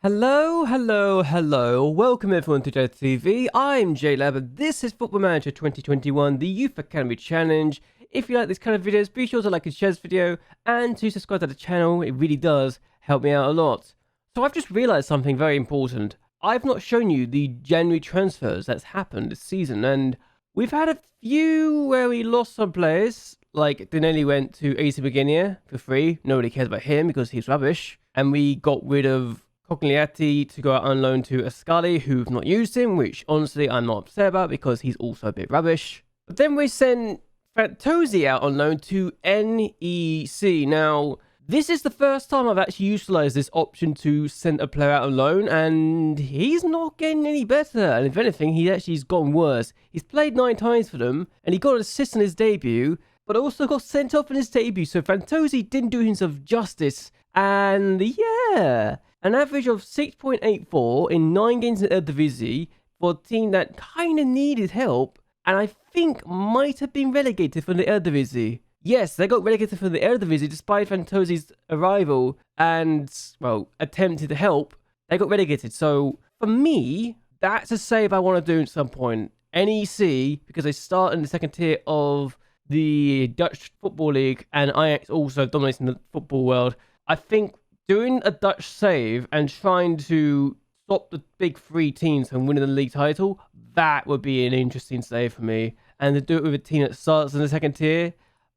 Hello, hello, hello. Welcome everyone to JLABTV. I'm JLAB and this is Football Manager 2021, the Youth Academy Challenge. If you like this kind of videos, be sure to like and share this video and to subscribe to the channel. It really does help me out a lot. So I've just realized something very important. I've not shown you the January transfers that's happened this season, and we've had a few where we lost some players. Like Dinelli went to AC Beginia for free. Nobody cares about him because he's rubbish. And we got rid of MacLeod to go out on loan to Ascali, who've not used him, which honestly I'm not upset about because he's also a bit rubbish. But then we sent Fantozzi out on loan to NEC. Now, this is the first time I've actually utilised this option to send a player out on loan, and he's not getting any better. And if anything, he's gotten worse. He's played 9 times for them, and he got an assist in his debut, but also got sent off in his debut. So Fantozzi didn't do himself justice. And yeah, an average of 6.84 in 9 games in Eredivisie for a team that kind of needed help, and I think might have been relegated from the Eredivisie. Yes, they got relegated from the Eredivisie despite Fantozzi's arrival and, well, attempted to help. They got relegated. So for me, that's a save I want to do at some point. NEC, because they start in the second tier of the Dutch Football League, and Ajax also dominating the football world. I think doing a Dutch save and trying to stop the big 3 teams from winning the league title, that would be an interesting save for me. And to do it with a team that starts in the second tier,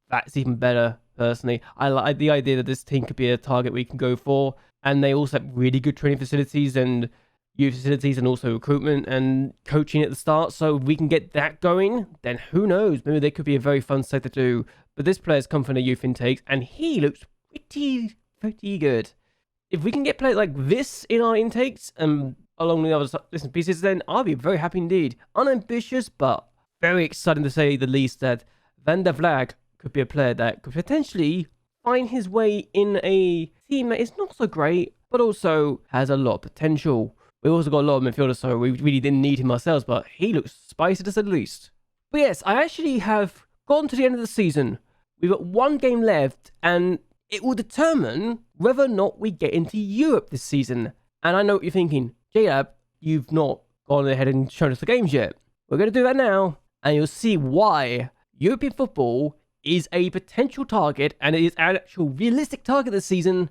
that's even better, personally. I like the idea that this team could be a target we can go for. And they also have really good training facilities and youth facilities and also recruitment and coaching at the start. So if we can get that going, then who knows? Maybe they could be a very fun save to do. But this player's come from the youth intakes and he looks pretty good. If we can get players like this in our intakes and along the other listen pieces, then I'll be very happy indeed. Unambitious, but very exciting to say the least that Van der Vlag could be a player that could potentially find his way in a team that is not so great, but also has a lot of potential. We also got a lot of midfielders, so we really didn't need him ourselves, but he looks spicy to say the least. But yes, I actually have gone to the end of the season. We've got 1 game left, and it will determine whether or not we get into Europe this season. And I know what you're thinking. JLAB, you've not gone ahead and shown us the games yet. We're going to do that now. And you'll see why European football is a potential target. And it is an actual realistic target this season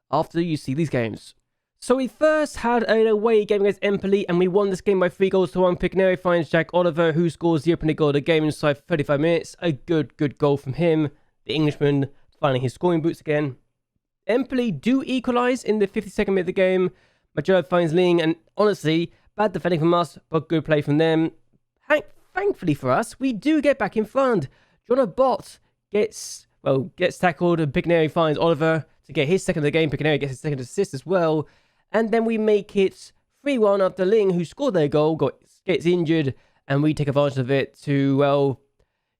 after you see these games. So we first had an away game against Empoli. And we won this game by 3-1. Pigneri finds Jack Oliver, who scores the opening goal of the game inside 35 minutes. A good goal from him. The Englishman finding his scoring boots again. Empoli do equalise in the 52nd minute of the game. Major finds Ling, and honestly, bad defending from us, but good play from them. Thankfully for us, we do get back in front. John Bot gets tackled, and Pigneri finds Oliver to get his second of the game. Pigneri gets his second assist as well. And then we make it 3-1 after Ling, who scored their goal, gets injured, and we take advantage of it to, well,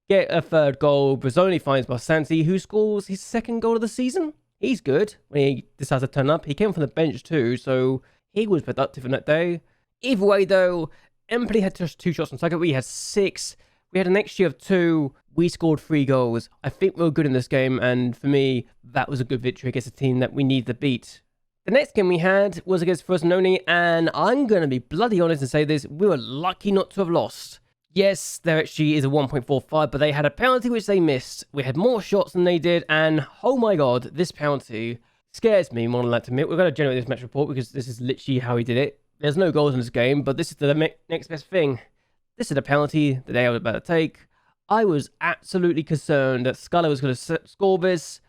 get a third goal. Brazzoni finds Barsanti, who scores his 2nd goal of the season. He's good when he decides to turn up. He came from the bench too, so he was productive on that day. Either way, though, Empoli had just 2 shots on target. We had 6. We had an XG of 2. We scored 3 goals. I think we were good in this game, and for me, that was a good victory against a team that we needed to beat. The next game we had was against Frosinone, and I'm going to be bloody honest and say this. We were lucky not to have lost. Yes, their XG is a 1.45, but they had a penalty which they missed. We had more shots than they did, and oh my god, this penalty scares me more than that to admit. We're going to generate this match report because this is literally how he did it. There's no goals in this game, but this is the next best thing. This is a penalty that they were about to take. I was absolutely concerned that Scala was going to score this,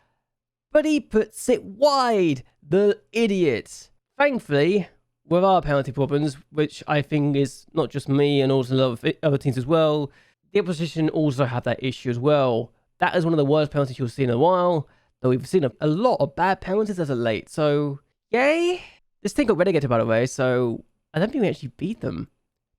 but he puts it wide. The idiot. Thankfully, with our penalty problems, which I think is not just me and also a lot of other teams as well, the opposition also have that issue as well. That is one of the worst penalties you'll see in a while, though we've seen a lot of bad penalties as of late, so yay. This team got relegated, by the way, so I don't think we actually beat them.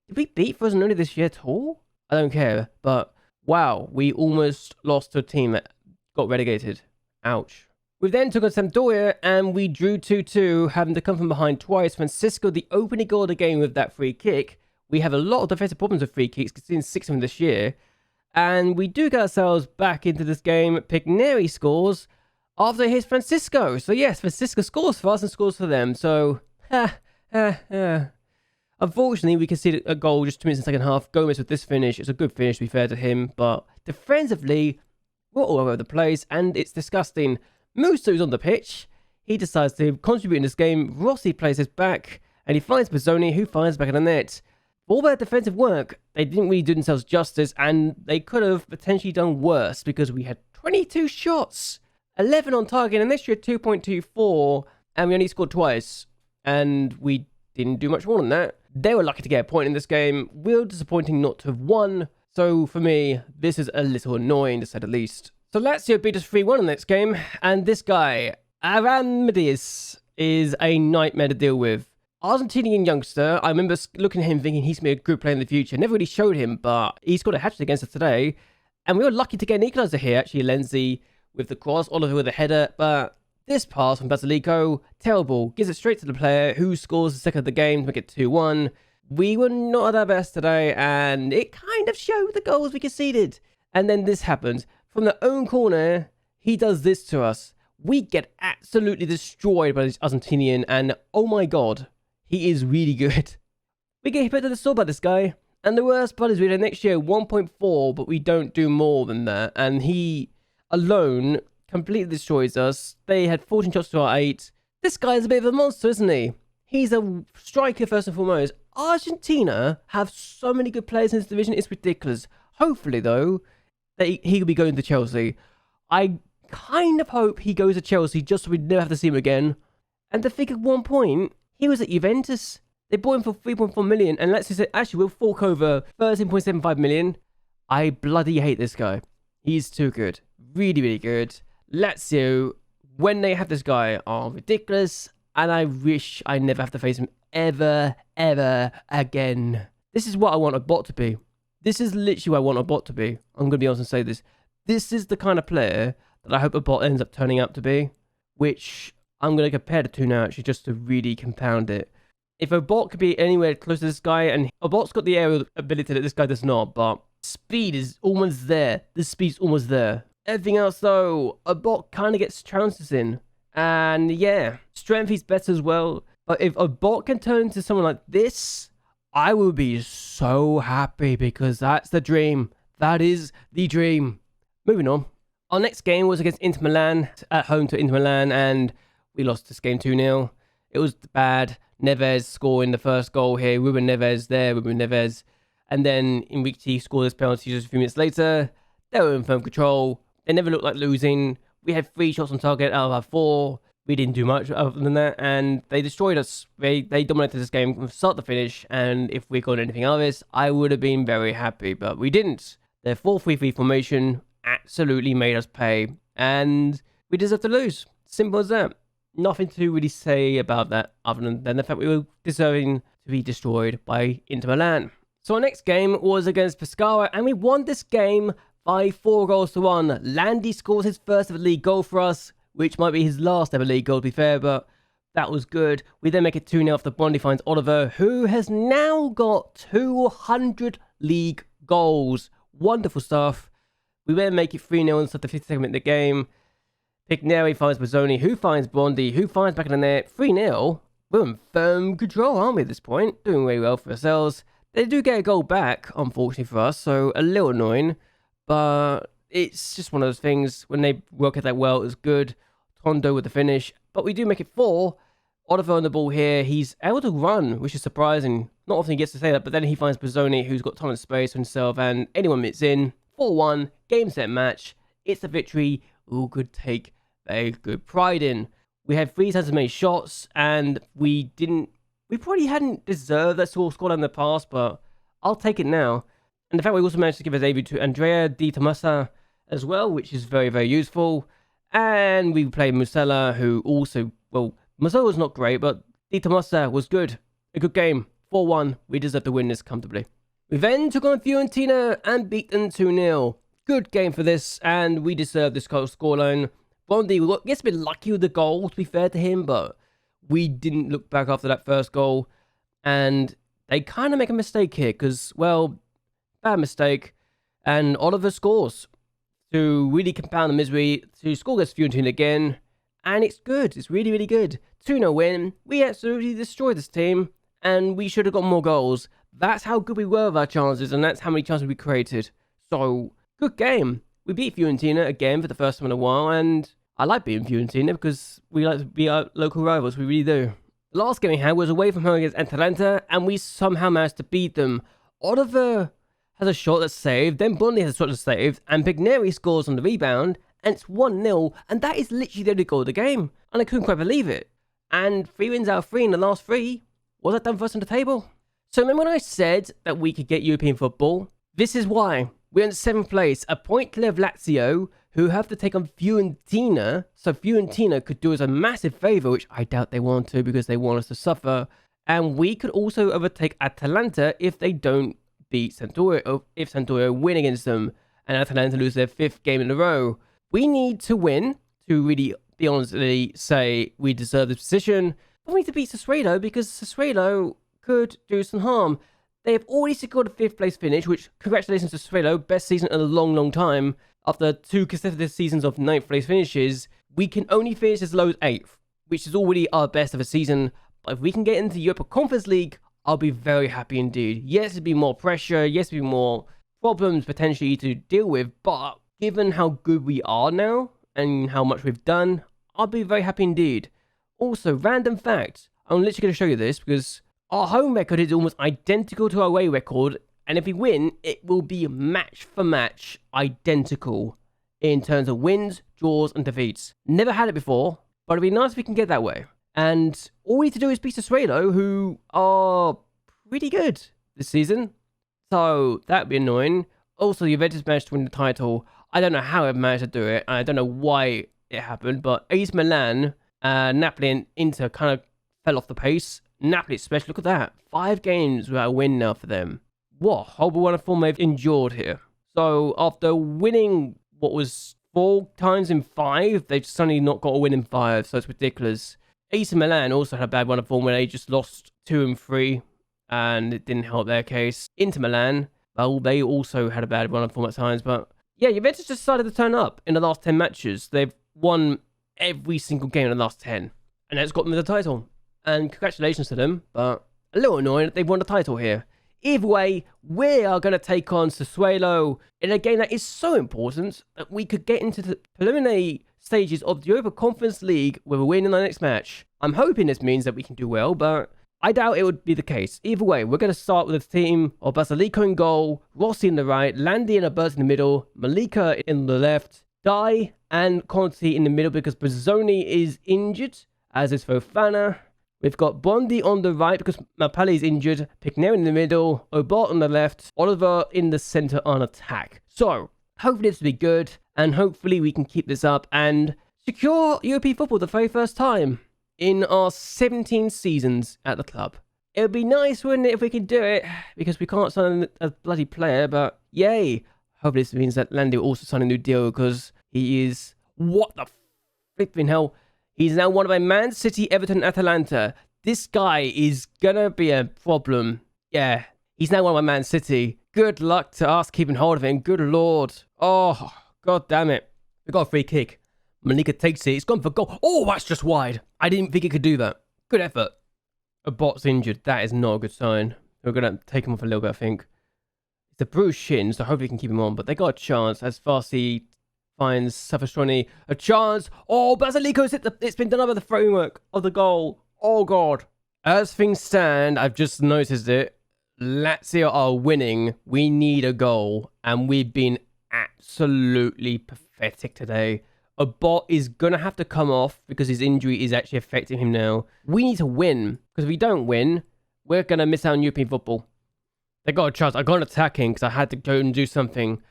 Did we beat Frosinone this year at all? I don't care, but wow, we almost lost to a team that got relegated. Ouch. We then took on Sampdoria and we drew 2-2, having to come from behind twice. Francisco, the opening goal of the game with that free kick. We have a lot of defensive problems with free kicks, considering 6 of them this year. And we do get ourselves back into this game. Pigneri scores after his Francisco. So yes, Francisco scores for us and scores for them. So, Unfortunately, we conceded a goal just 2 minutes in the second half. Gomez with this finish. It's a good finish, to be fair to him. But defensively, we're all over the place, and it's disgusting. Musso's on the pitch. He decides to contribute in this game. Rossi plays his back, and he finds Bozzoni, who finds back in the net. For all their defensive work, they didn't really do themselves justice, and they could have potentially done worse because we had 22 shots, 11 on target, and this year 2.24, and we only scored twice, and we didn't do much more than that. They were lucky to get a point in this game. We're disappointing not to have won. So for me, this is a little annoying to say the least. So Lazio beat us 3-1 in the next game. And this guy, Aramidis, is a nightmare to deal with. Argentinian youngster. I remember looking at him thinking he's going to be a good player in the future. Never really showed him, but he scored a hat-trick against us today. And we were lucky to get an equaliser here, actually. Lenzi with the cross, Oliver with the header. But this pass from Basilico, terrible. Gives it straight to the player who scores the second of the game to make it 2-1. We were not at our best today, and it kind of showed the goals we conceded. And then this happens. From the own corner, he does this to us. We get absolutely destroyed by this Argentinian, and oh my god, he is really good. We get hit to the store by this guy, and the worst part is we had next year 1.4, but we don't do more than that, and he alone completely destroys us. They had 14 shots to our 8. This guy is a bit of a monster, isn't he? He's a striker first and foremost. Argentina have so many good players in this division, it's ridiculous. Hopefully, though, that he could be going to Chelsea. I kind of hope he goes to Chelsea just so we never have to see him again. And to think at one point, he was at Juventus. They bought him for 3.4 million, and let's just say, actually, we'll fork over 13.75 million. I bloody hate this guy. He's too good. Really, really good. Lazio, when they have this guy, are ridiculous, and I wish I never have to face him ever again. This is what I want a bot to be. This is literally what I want a bot to be. I'm going to be honest and say this. This is the kind of player that I hope a bot ends up turning out to be, which I'm going to compare the two now, actually, just to really compound it. If a bot could be anywhere close to this guy, and a bot's got the aerial ability that this guy does not, but speed is almost there. The speed's almost there. Everything else, though, a bot kind of gets chances in. And yeah, strength is better as well. But if a bot can turn into someone like this, I will be so happy because that's the dream. That is the dream. Moving on. Our next game was against Inter Milan, at home to Inter Milan, and we lost this game 2-0. It was bad. Neves scoring the first goal here. Ruben Neves there, Ruben Neves. And then Enrique scored this penalty just a few minutes later. They were in firm control. They never looked like losing. We had 3 shots on target out of our 4. We didn't do much other than that, and they destroyed us. They dominated this game from start to finish, and if we got anything out of this, I would have been very happy, but we didn't. Their 4-3-3 formation absolutely made us pay, and we deserve to lose. Simple as that. Nothing to really say about that other than the fact we were deserving to be destroyed by Inter Milan. So our next game was against Pescara, and we won this game by 4-1. Landy scores his first ever league goal for us, which might be his last ever league goal, to be fair, but that was good. We then make it 2-0 after Bondi finds Oliver, who has now got 200 league goals. Wonderful stuff. We then make it 3-0 inside the 52nd minute of the game. Pigneri finds Bozzoni, who finds Bondi, who finds back in the net. 3-0. We're in firm control, aren't we, at this point? Doing very well for ourselves. They do get a goal back, unfortunately for us, so a little annoying. But it's just one of those things. When they work it that well, it's good. Tondo with the finish. But we do make it 4. Oliver on the ball here. He's able to run, which is surprising. Not often he gets to say that, but then he finds Bozzoni, who's got time and space for himself, and anyone minutes in. 4-1. Game, set, match. It's a victory. All could take very good pride in. We had 3 times as many shots, and we probably hadn't deserved that sort of scoreline in the past, but I'll take it now. And the fact we also managed to give a debut to Andrea Di Tomasa as well, which is very, very useful. And we played Musella, who also, well, Musella was not great, but Di Tomasa was good. A good game. 4-1. We deserve to win this comfortably. We then took on Fiorentina and beat them 2-0. Good game for this, and we deserve this scoreline. Bondi gets a bit lucky with the goal, to be fair to him, but we didn't look back after that first goal. And they kind of make a mistake here, because, well, bad mistake. And Oliver scores to really compound the misery, to score against Fiorentina again. And it's good. It's really, really good. 2-0 win. We absolutely destroyed this team. And we should have got more goals. That's how good we were with our chances. And that's how many chances we created. So, good game. We beat Fiorentina again for the first time in a while. And I like beating Fiorentina because we like to beat our local rivals. We really do. The last game we had was away from home against Atalanta. And we somehow managed to beat them. Oliver has a shot that's saved. Then Bondi has a shot that's saved. And Pigneri scores on the rebound. And it's 1-0, and that is literally the only goal of the game. And I couldn't quite believe it. And 3 wins out of 3 in the last 3. Was that done for us on the table? So remember when I said that we could get European football? This is why. We're in 7th place, a point clear of Lazio, who have to take on Fiorentina. So Fiorentina could do us a massive favour, which I doubt they want to because they want us to suffer. And we could also overtake Atalanta if they don't beat Sampdoria, or if Sampdoria win against them, and Atalanta lose their 5th game in a row. We need to win to really be honestly say we deserve this position. But we need to beat Sassuolo because Sassuolo could do some harm. They have already secured a 5th place finish, which congratulations to Sassuolo, best season in a long, long time. After 2 consecutive seasons of 9th place finishes, we can only finish as low as 8th, which is already our best of a season. But if we can get into the Europa Conference League, I'll be very happy indeed. Yes, it'll be more pressure. Yes, it'll be more problems potentially to deal with, but given how good we are now and how much we've done, I'll be very happy indeed. Also, random fact, I'm literally going to show you this because our home record is almost identical to our away record, and if we win, it will be match for match identical in terms of wins, draws, and defeats. Never had it before, but it'd be nice if we can get that way. And all we need to do is beat Sassuolo, who are pretty good this season. So that'd be annoying. Also, Juventus managed to win the title. I don't know how it managed to do it. I don't know why it happened, but AC Milan, Napoli, and Inter kind of fell off the pace. Napoli especially, look at that. 5 games without a win now for them. What horrible run of form they've endured here. So after winning what was 4 times in 5, they've suddenly not got a win in 5, so it's ridiculous. AC Milan also had a bad run of form where they just lost 2 and 3, and it didn't help their case. Inter Milan, well, they also had a bad run of form at times, but yeah, Juventus just decided to turn up in the last 10 matches. They've won every single game in the last 10. And that's got them the title. And congratulations to them, but a little annoying that they've won the title here. Either way, we are going to take on Sassuolo in a game that is so important that we could get into the preliminary stages of the Europa Conference League with a win in the next match. I'm hoping this means that we can do well, but I doubt it would be the case. Either way, we're going to start with a team of Basilico in goal, Rossi in the right, Landi and Alberti in the middle, Malika in the left, Dai and Conti in the middle because Brazzoni is injured, as is Fofana. We've got Bondi on the right because Mapali is injured, Pigneri in the middle, Obot on the left, Oliver in the centre on attack. So, hopefully this will be good, and hopefully we can keep this up and secure European football the very first time in our 17 seasons at the club. It would be nice, wouldn't it, if we could do it, because we can't sign a bloody player, but yay. Hopefully this means that Landy will also sign a new deal, because he is, what the flipping hell, he's now one of my Man City, Everton, Atalanta. This guy is gonna be a problem. Yeah, he's now one of my Man City. Good luck to us keeping hold of him, good lord. Oh, god damn it. We got a free kick. Malika takes it. It's gone for goal. Oh, that's just wide. I didn't think it could do that. Good effort. A bot's injured. That is not a good sign. We're going to take him off a little bit, I think. It's a bruised shin, so hopefully we can keep him on. But they got a chance as Farsi finds Safastroni a chance. Oh, Basilico's hit it's been done over the framework of the goal. Oh, God. As things stand, I've just noticed it. Lazio are winning. We need a goal. And we've been absolutely pathetic today. A bot is going to have to come off because his injury is actually affecting him now. We need to win, because if we don't win, we're going to miss out on European football. They got a chance. I got an attacking because I had to go and do something.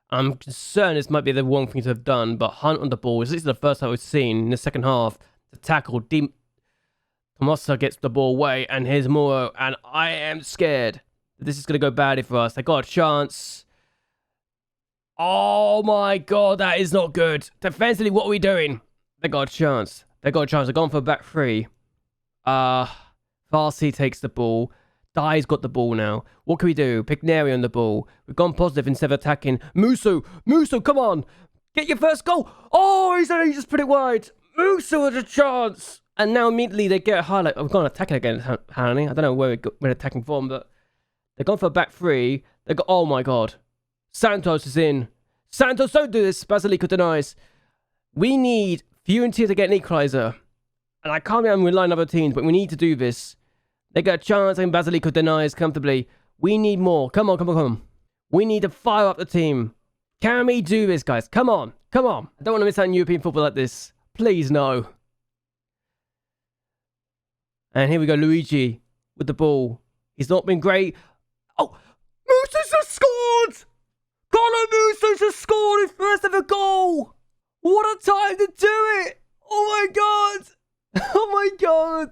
I'm concerned this might be the wrong thing to have done, but Hunt on the ball. This is the first time we've seen in the second half. The tackle, Tomosa gets the ball away, and here's Moro, and I am scared that this is going to go badly for us. They got a chance. Oh my god, that is not good. Defensively, what are we doing? They got a chance. They got a chance. They're going for a back 3. Farsi takes the ball. Dai's got the ball now. What can we do? Pigneri on the ball. We've gone positive instead of attacking. Musso, come on. Get your first goal. Oh, he just put it wide. Musa with a chance! And now immediately they get a highlight. I've gone attacking again, apparently. I don't know where we're attacking from, but they're going for a back three. They got, oh my god. Santos is in. Santos, don't do this. Basilico denies. We need Fiorentina to get an equalizer. And I can't remember relying on other teams, but we need to do this. They got a chance and Basilico denies comfortably. We need more. Come on, come on, come on. We need to fire up the team. Can we do this, guys? Come on. Come on. I don't want to miss out on European football like this. Please, no. And here we go, Luigi with the ball. He's not been great. Oh, Musa's just scored! Connor Musa's just scored his first ever goal! What a time to do it! Oh my god! Oh my god!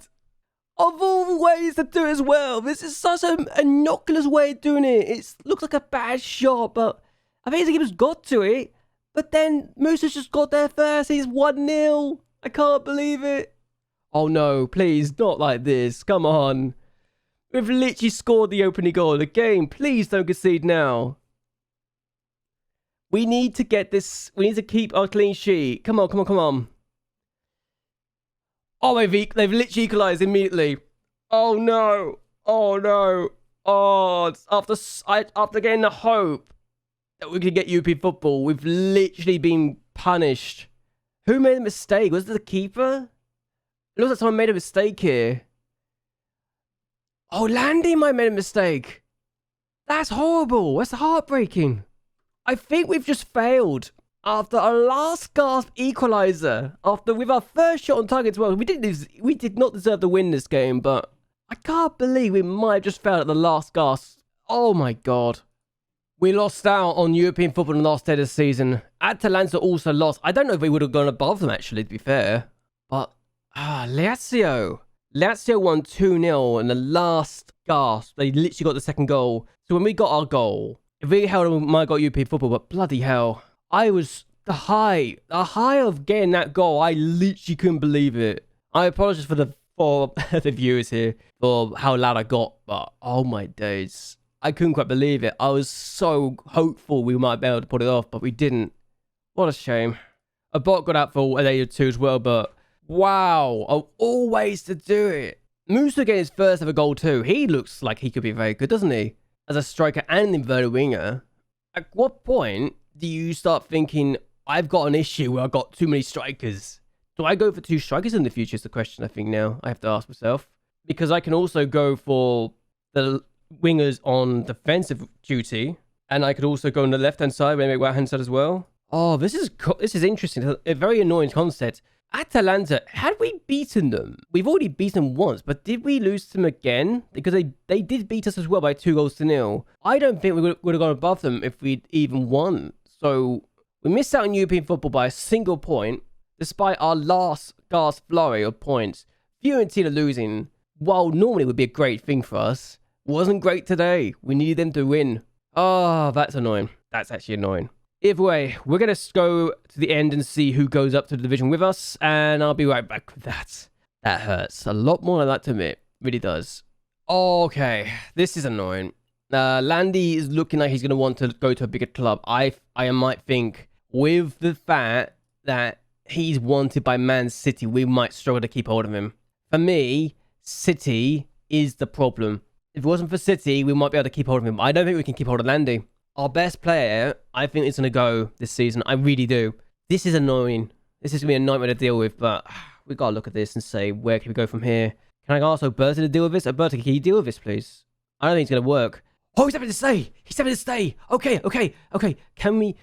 Of all the ways to do it as well, this is such an innocuous way of doing it. It looks like a bad shot, but I think the keeper's got to it. But then Musa's just got there first. He's 1-0. I can't believe it. Oh no, please, not like this. Come on. We've literally scored the opening goal of the game. Please don't concede now. We need to get this. We need to keep our clean sheet. Come on, come on, come on. Oh, they've literally equalised immediately. Oh no. Oh no. Oh, after getting the hope that we could get European football, we've literally been punished. Who made a mistake? Was it the keeper? It looks like someone made a mistake here. Oh, Landy might have made a mistake. That's horrible. That's heartbreaking. I think we've just failed. After a last gasp equaliser, with our first shot on target as well, we did not deserve to win this game, but I can't believe we might have just failed at the last gasp. Oh my god. We lost out on European football in the last day of the season. Atalanta also lost. I don't know if we would have gone above them, actually, to be fair. But, Lazio. Lazio won 2-0 in the last gasp. They literally got the second goal. So when we got our goal, if we held on, we might have got European football, but bloody hell. I was, the high of getting that goal, I literally couldn't believe it. I apologize for the viewers here for how loud I got, but oh my days. I couldn't quite believe it. I was so hopeful we might be able to put it off, but we didn't. What a shame. A bot got out for a day or two as well, but wow, of all ways to do it. Musa getting his first ever goal too. He looks like he could be very good, doesn't he? As a striker and inverted winger. At what point do you start thinking, I've got an issue where I've got too many strikers? Do I go for 2 strikers in the future is the question I think now I have to ask myself. Because I can also go for the wingers on defensive duty. And I could also go on the left-hand side, maybe right-hand side as well. Oh, this is interesting. A very annoying concept. Atalanta, had we beaten them? We've already beaten them once, but did we lose them again? Because they did beat us as well by 2-0. I don't think we would have gone above them if we'd even won. So we missed out on European football by a single point, despite our last gasp flurry of points. Fiorentina losing, while normally would be a great thing for us, wasn't great today. We needed them to win. Oh, that's annoying. That's actually annoying. Either way, we're going to go to the end and see who goes up to the division with us, and I'll be right back with that. That hurts a lot more than I like to admit. Really does. Okay, this is annoying. Landy is looking like he's going to want to go to a bigger club. I might think with the fact that he's wanted by Man City, we might struggle to keep hold of him. For me, City is the problem. If it wasn't for City, we might be able to keep hold of him. I don't think we can keep hold of Landy. Our best player, I think, is going to go this season. I really do. This is annoying. This is going to be a nightmare to deal with, but we got to look at this and say, where can we go from here? Can I ask Alberto to deal with this? Alberto, can you deal with this, please? I don't think it's going to work. Oh, he's having to stay. He's having to stay. Okay. Can we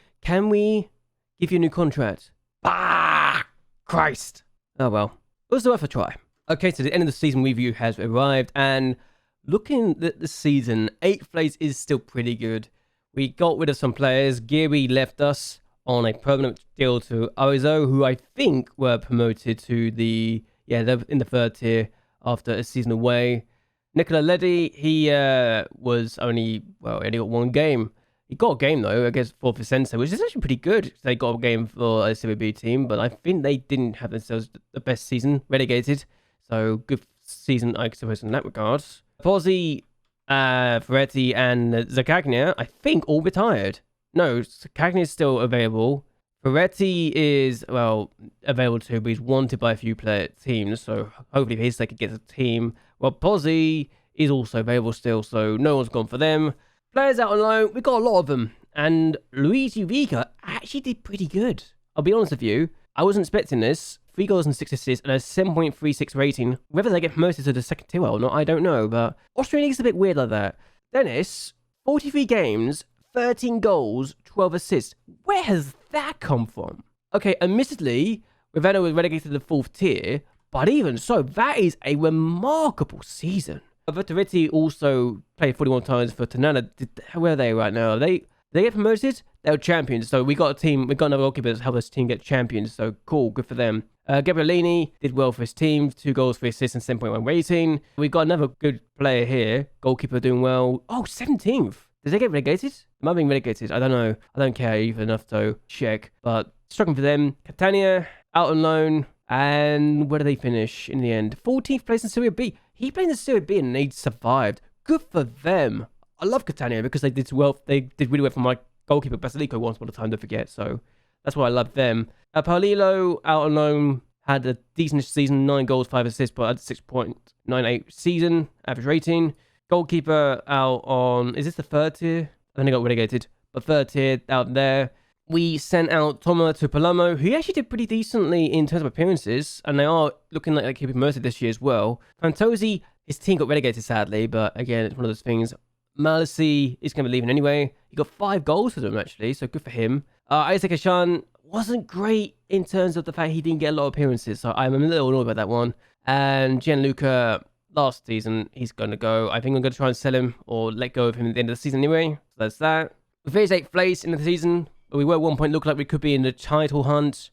give you a new contract? Ah, Christ. Oh, well. It was worth a try. Okay, so the end of the season review has arrived, and looking at the season, 8th place is still pretty good. We got rid of some players. Geary left us on a permanent deal to Arizo, who I think were promoted to they're in the 3rd tier after a season away. Nicola Leddy, he was only got 1 game. He got a game though against for Vicenza, which is actually pretty good. They got a game for a Serie B team, but I think they didn't have themselves the best season, relegated. So good season, I suppose, in that regard. Pozzi, Ferretti, and Zacagna, I think, all retired. No, Zacagna is still available. Ferretti is, well, available too, but he's wanted by a few teams, so hopefully for his sake he gets a team. Well, Pozzi is also available still, so no one's gone for them. Players out on loan, we got a lot of them, and Luigi Riga actually did pretty good. I'll be honest with you, I wasn't expecting this. 3 goals and 6 assists and a 7.36 rating. Whether they get promoted to the second tier or not, I don't know, but Austrian League's a bit weird like that. Dennis, 43 games, 13 goals, 12 assists. Where has that come from? Okay, admittedly, Ravenna was relegated to the 4th tier, but even so, that is a remarkable season. Verteretti also played 41 times for Tanana. Where are they right now? They get promoted? They were champions, so we got a team, we got another goalkeeper to help this team get champions, so cool, good for them. Gabrielini did well for his team, 2 goals, 3 assists, and 7.1 rating. We got another good player here, goalkeeper doing well. Oh, 17th. Did they get relegated? Am I being relegated? I don't know. I don't care even enough to check, but struggling for them. Catania, out on loan, and where did they finish in the end? 14th place in Serie B. He played in Serie B and they survived. Good for them. I love Catania because they did well. They did really well for my goalkeeper Basilico once upon a time, don't forget. So that's why I love them. Paolillo, out on loan, had a decent season, 9 goals, 5 assists, but had 6.98 season average rating. Goalkeeper out on, is this the 3rd tier? I think they got relegated, but 3rd tier out there. We sent out Toma to Palermo, who actually did pretty decently in terms of appearances, and they are looking like they could be promoted this year as well. Fantozzi, his team got relegated sadly, but again, it's one of those things. Malisi is going to be leaving anyway. He got 5 goals for them actually, so good for him. Isaac Ashan wasn't great in terms of the fact he didn't get a lot of appearances, so I'm a little annoyed about that one. And Gianluca, last season, he's going to go. I think I'm going to try and sell him or let go of him at the end of the season anyway. So that's that. We finished 8th place in the season. We were at one point looking like we could be in the title hunt.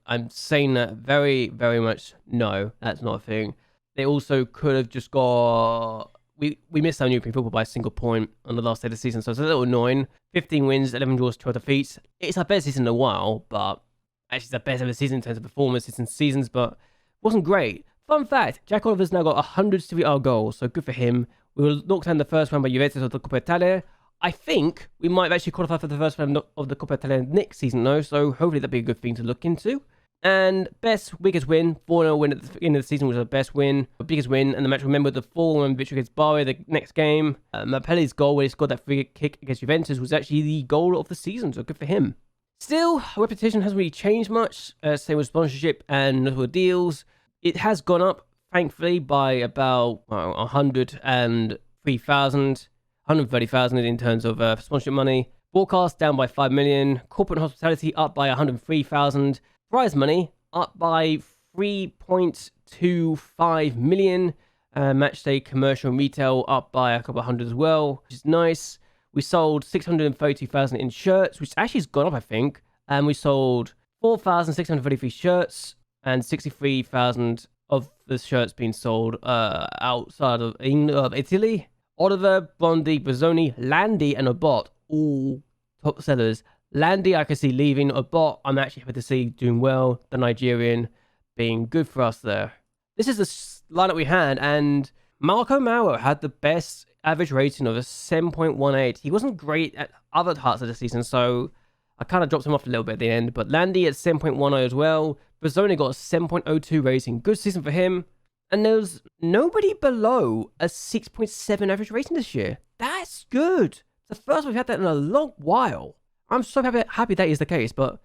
I'm saying that very, very much no, that's not a thing. They also could have just got... We missed our European football by a single point on the last day of the season, so it's a little annoying. 15 wins, 11 draws, 12 defeats. It's our best season in a while, but actually it's our best ever season in terms of performances and seasons, but wasn't great. Fun fact, Jack Oliver's now got 100 Serie A goals, so good for him. We were knocked out in the first round by Juventus of the Coppa Italia. I think we might actually qualify for the first round of the Coppa Italia next season though, so hopefully that'd be a good thing to look into. And biggest win, 4-0 win at the beginning of the season was the best win, the biggest win, and the match remembered the 4-1 victory against Bari the next game. Mapelli's goal where he scored that free kick against Juventus was actually the goal of the season, so good for him. Still, reputation hasn't really changed much, same with sponsorship and notable deals. It has gone up, thankfully, by about 130,000 in terms of sponsorship money. Broadcast down by 5 million. Corporate hospitality up by 103,000. Prize money up by 3.25 million. Matchday commercial and retail up by a couple of hundred as well, which is nice. We sold 632,000 in shirts, which actually has gone up, I think. And we sold 4,633 shirts and 63,000 of the shirts being sold outside of Italy. Oliver, Bondi, Brazzoni, Landi, and Obot, all top sellers. Landi, I can see leaving. Obot, I'm actually happy to see doing well. The Nigerian being good for us there. This is the lineup we had, and Marco Mauro had the best average rating of a 7.18. He wasn't great at other parts of the season, so I kind of dropped him off a little bit at the end. But Landi at 7.10 as well. Brazzoni got a 7.02 rating. Good season for him. And there's nobody below a 6.7 average rating this year. That's good. It's the first we've had that in a long while. I'm so happy that is the case, but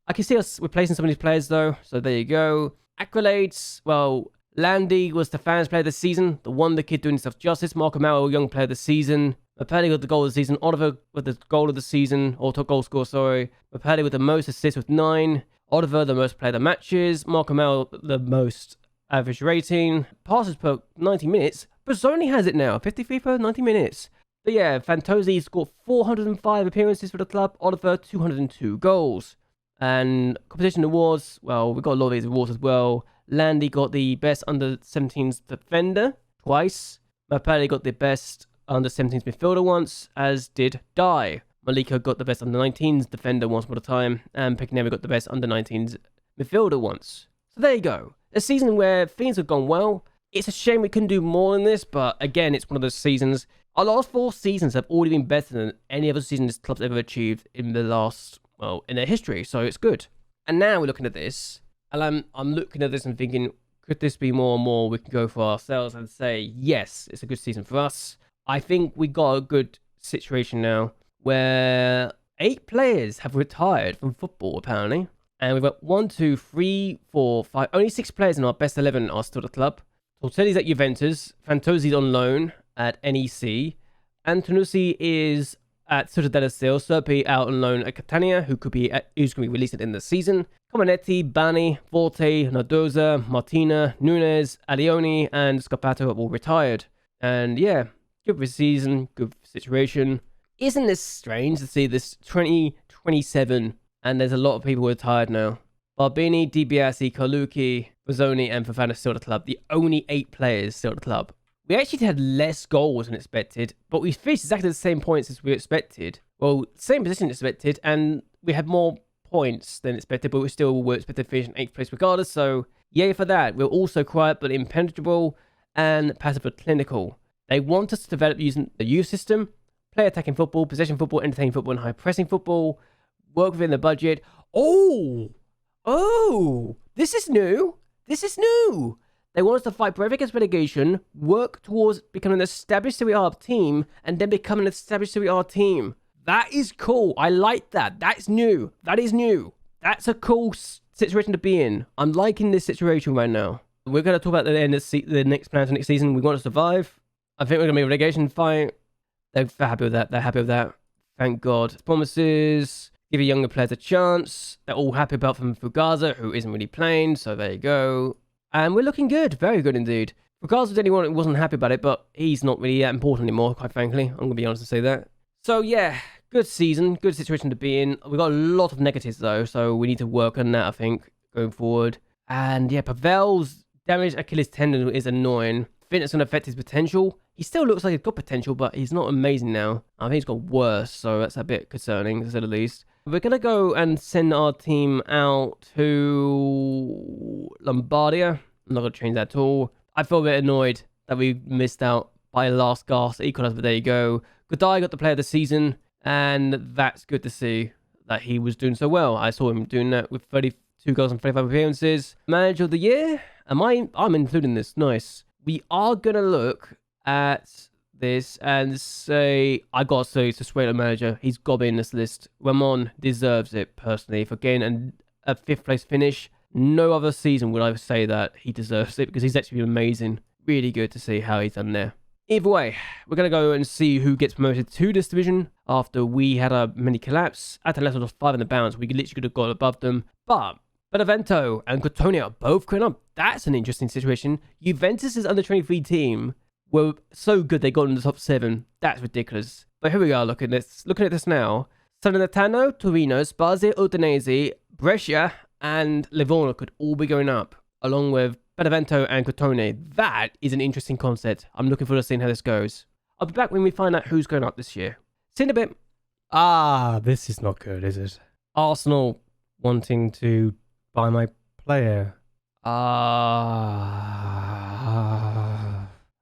I can see us replacing some of these players though. So there you go. Accolades. Well, Landi was the fans player of the season. The wonder kid doing himself justice. Marco Mauro, young player of the season. Mapelli got the goal of the season. Oliver with the goal of the season. Or top goal scorer, sorry. Mapelli with the most assists with 9. Oliver, the most player of the matches. Marco Mauro, the most average rating. Passes per 90 minutes. Brazzoni has it now. 53 per 90 minutes. But yeah, Fantozzi scored 405 appearances for the club. Oliver, 202 goals. And competition awards, well, we got a lot of these awards as well. Landi got the best under-17s defender twice. Mapelli got the best under-17s midfielder once, as did Dai. Malika got the best under-19s defender once upon a time. And Piccanelli got the best under-19s midfielder once. So there you go. A season where things have gone well. It's a shame we couldn't do more than this, but again, it's one of those seasons. Our last 4 seasons have already been better than any other season this club's ever achieved in the last well, in their history, so it's good. And now we're looking at this, and I'm looking at this and thinking, could this be more and more we can go for ourselves and say, yes, it's a good season for us. I think we got a good situation now where 8 players have retired from football, apparently. And we've got 1, 2, 3, 4, 5, only 6 players in our best 11 are still at the club. Tortelli's at Juventus, Fantosi's on loan at NEC, Antonucci is at Cittadella still, Serpi out on loan at Catania, who's going to be released at the end of the season. Comanetti, Bani, Forte, Nardoza, Martina, Nunes, Alioni, and Scarpato are all retired. And yeah, good for the season, good situation. Isn't this strange to see this 2027 and there's a lot of people retired now? Barbini, DiBiase, Carlucci, Bozzoni, and Fofana still at the club. The only 8 players still at the club. We actually had less goals than expected, but we finished exactly the same points as we expected. Well, same position as expected, and we had more points than expected, but we still were expected to finish in 8th place regardless, so yay for that. We're also quiet but impenetrable and passive but clinical. They want us to develop using the youth system, play attacking football, possession football, entertaining football, and high pressing football, work within the budget. Oh, this is new. They want us to fight forever against relegation, work towards becoming an established Serie A team, and then become an established Serie A team. That is cool. I like that. That's new. That is new. That's a cool situation to be in. I'm liking this situation right now. We're going to talk about the next plan for next season. We want to survive. I think we're going to be a relegation fight. They're happy with that. They're happy with that. Thank God. Promises. Give your younger players a chance. They're all happy apart from Fugaza, who isn't really playing. So there you go. And we're looking good. Very good indeed. Fugaza was anyone who wasn't happy about it, but he's not really that important anymore, quite frankly. I'm going to be honest and say that. So yeah, good season. Good situation to be in. We've got a lot of negatives though, so we need to work on that, I think, going forward. And yeah, Pavel's damaged Achilles tendon is annoying. Fitness going to affect his potential. He still looks like he's got potential, but he's not amazing now. I think he's got worse, so that's a bit concerning, to say the least. We're going to go and send our team out to Lombardia. I'm not going to change that at all. I feel a bit annoyed that we missed out by last gasp equalizer, but there you go. Godai got the player of the season, and that's good to see that he was doing so well. I saw him doing that with 32 goals and 35 appearances. Manager of the year? I'm including this. Nice. We are going to look at this and say, I got to say, it's a Suelo manager. He's got to be in this list. Ramon deserves it, personally, for getting a 5th place finish. No other season would I say that he deserves it, because he's actually been amazing. Really good to see how he's done there. Either way, we're going to go and see who gets promoted to this division after we had a mini collapse. Atalanta was 5 in the balance. We literally could have got above them. But Benevento and Crotone are both going up. That's an interesting situation. Juventus' under-23 team were so good they got in the top 7. That's ridiculous. But here we are looking at this now. Salernitano, Torino, Spezia, Udinese, Brescia, and Livorno could all be going up, along with Benevento and Crotone. That is an interesting concept. I'm looking forward to seeing how this goes. I'll be back when we find out who's going up this year. See you in a bit. This is not good, is it? Arsenal wanting to buy my player. I'm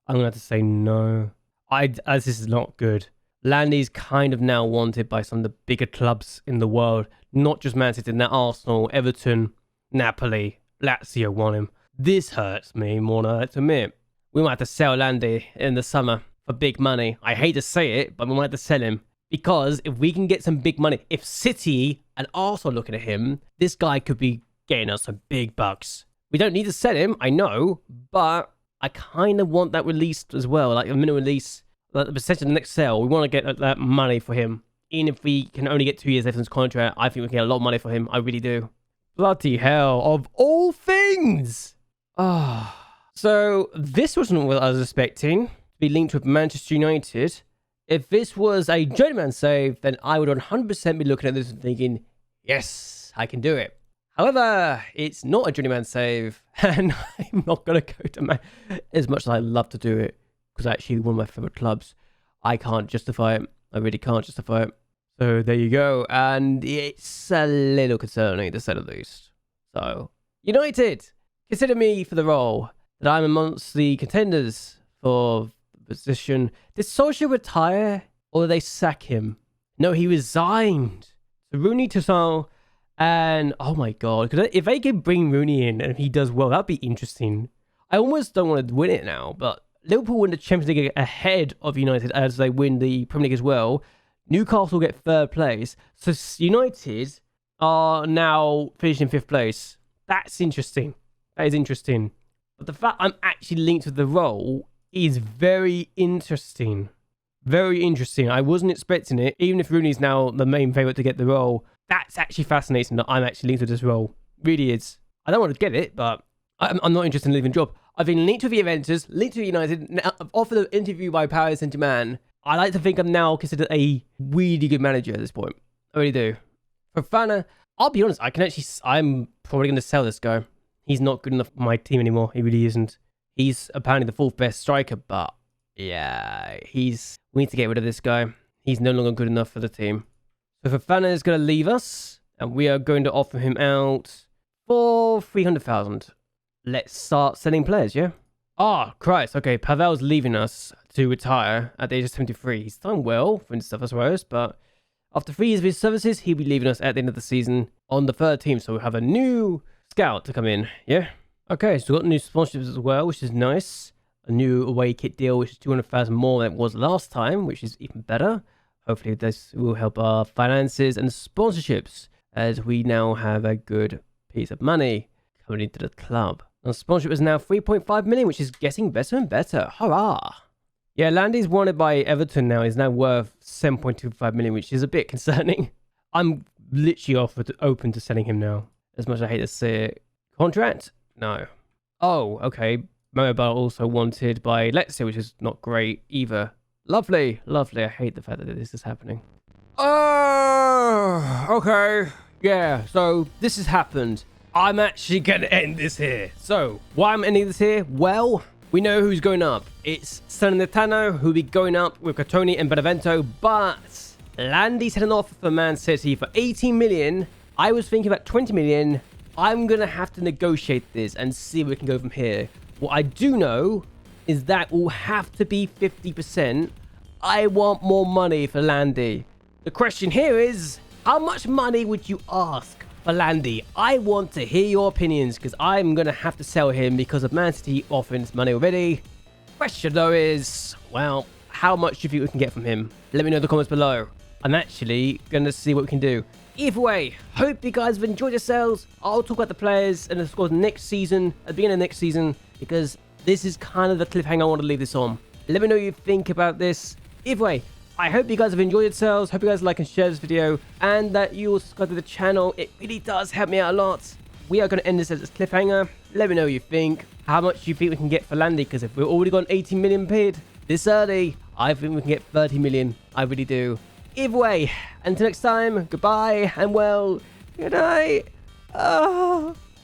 going to have to say no. This is not good. Landy's kind of now wanted by some of the bigger clubs in the world. Not just Man City, now Arsenal, Everton, Napoli, Lazio want him. This hurts me more than I like to admit. We might have to sell Landy in the summer for big money. I hate to say it, but we might have to sell him. Because if we can get some big money, if City and Arsenal are looking at him, this guy could be getting us some big bucks. We don't need to sell him, I know, but I kind of want that released as well, like a minimum release, like the percentage of the next sale. We want to get that money for him. Even if we can only get 2 years left in his contract, I think we can get a lot of money for him. I really do. Bloody hell, of all things! So this wasn't what I was expecting, to be linked with Manchester United. If this was a journeyman save, then I would 100% be looking at this and thinking, yes, I can do it. However, it's not a journeyman save, and I'm not going to go to Man. As much as I love to do it, because actually one of my favourite clubs, I can't justify it. I really can't justify it. So there you go, and it's a little concerning to say the least. So, United, consider me for the role that I'm amongst the contenders for the position. Did Solskjaer retire, or did they sack him? No, he resigned So Rooney, Toussaint, and oh my god, because if they can bring Rooney in and he does well, that'd be interesting. I almost don't want to win it now, but Liverpool win the Champions League ahead of United as they win the Premier League as well. Newcastle get third place, so United are now finishing fifth place. That's interesting. That is interesting. But the fact I'm actually linked with the role is very interesting. Very interesting. I wasn't expecting it. Even if Rooney's now the main favourite to get the role, that's actually fascinating that I'm actually linked with this role. Really is. I don't want to get it, but I'm not interested in leaving the job. I've been linked with the Juventus, linked with United, now I've offered an interview by Paris Saint-Germain. I like to think I'm now considered a really good manager at this point. I really do. For Fana, I'll be honest, I'm probably going to sell this guy. He's not good enough for my team anymore. He really isn't. He's apparently the fourth best striker, but yeah, we need to get rid of this guy. He's no longer good enough for the team. So Fofana is going to leave us, and we are going to offer him out for 300,000. Let's start selling players, yeah? Oh, Christ. Okay, Pavel's leaving us to retire at the age of 73. He's done well for stuff, I suppose, but after 3 years of his services, he'll be leaving us at the end of the season on the third team. So we'll have a new scout to come in, yeah? Okay, so we've got new sponsorships as well, which is nice. A new away kit deal, which is 200,000 more than it was last time, which is even better. Hopefully this will help our finances and sponsorships, as we now have a good piece of money coming into the club. Our sponsorship is now 3.5 million, which is getting better and better. Hurrah! Yeah, Landy's wanted by Everton now. He's now worth 7.25 million, which is a bit concerning. I'm literally open to selling him now, as much as I hate to say it. Contract? No. Oh, okay. Mobile also wanted by Lexia, which is not great either. Lovely, lovely. I hate the fact that this is happening. Oh, okay. Yeah, so this has happened. I'm actually going to end this here. So, why I'm ending this here? Well, we know who's going up. It's Salernitano who'll be going up with Catoni and Benevento, but Landy's had an offer for Man City for 18 million. I was thinking about 20 million. I'm going to have to negotiate this and see where we can go from here. What I do know is that will have to be 50%. I want more money for Landy. The question here is, how much money would you ask for Landy? I want to hear your opinions because I'm going to have to sell him because of Man City offering this money already. Question though is, well, how much do you think we can get from him? Let me know in the comments below. I'm actually going to see what we can do. Either way, hope you guys have enjoyed yourselves. I'll talk about the players and of course next season, at the beginning of next season, because this is kind of the cliffhanger I want to leave this on. Let me know what you think about this. Either way, I hope you guys have enjoyed yourselves. Hope you guys like and share this video, and that you will subscribe to the channel. It really does help me out a lot. We are going to end this as a cliffhanger. Let me know what you think. How much do you think we can get for Landy? Because if we've already got 18 million paid this early, I think we can get 30 million. I really do. Either way, until next time, goodbye, and well, good night.